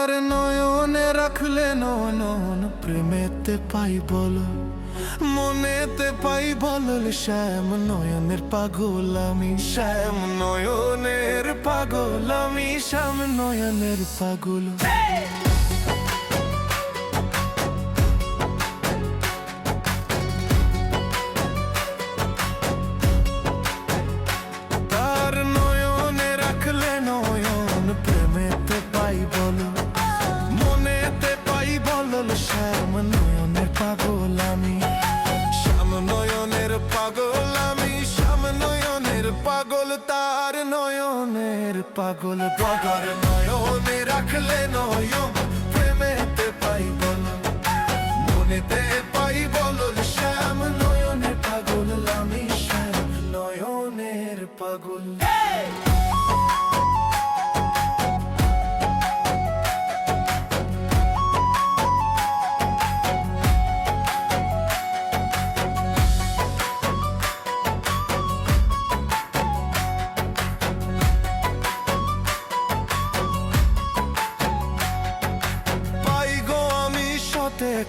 তার নয়নে রাখলে নয়ন প্রেমেতে পাই বল, মনেতে পাই বলল শ্যাম নয়নের পাগল আমি, শ্যাম নয়নের পাগল আমি, শ্যাম নয়নের পাগল। তার নয়নে রাখলে নয়ন প্রেমেতে পাই বল, মনেতে পাই বলল শ্যাম নয়নের পাগল আমি, শ্যাম নয়নের পাগল আমি, শ্যাম নয়নের পাগল। তার নয়নের পাগল পাগল নয়নে রাখলে নয়ন প্রেমেতে পাই বল, মনেতে পাই বলল শ্যাম নয়নের পাগল আমি, শ্যাম নয়নের পাগল।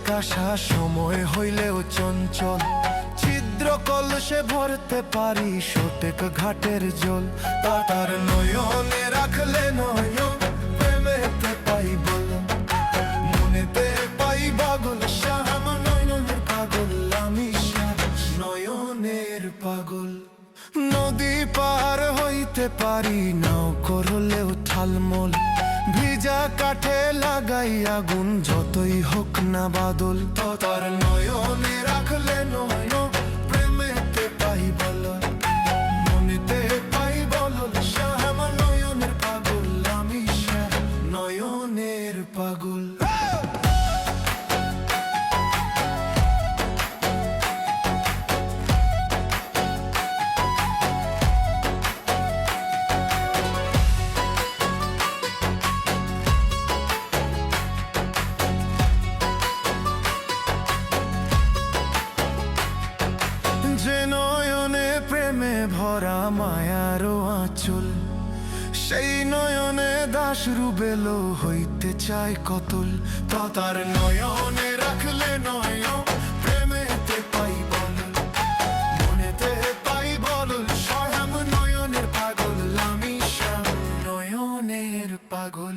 কাশা সময় হইলেও চঞ্চল, ছিদ্র কলসে ভরতে পারি শতেক ঘাটের জল। তার নয়নে রাখলে নয়ন প্রেমেতে পাই বল, মনেতে পাই পাগল শ্যাম নয়নের পাগল আমি, শ্যাম নয়নের পাগল। নদী পার হইতে পারি নাও করলেও ঠালমল, ভিজা কাঠে লাগাই আগুন যতই হোক না বাদল। তার নয়নে রাখলে নয়ন প্রেমেতে পাই বল, মনেতে পাই বলল শ্যাম নয়নের পাগল আমি, শ্যাম নয়নের পাগল। যে নয়নে প্রেমে ভরা মায়ারও আঁচল, সেই নয়নে দাস রুবেল হইতে চায় কতল। তার নয়নে রাখলে নয়ন প্রেমেতে পাই বল, মনেতে পাই বলল শ্যাম নয়নের পাগল আমি, শ্যাম নয়নের পাগল।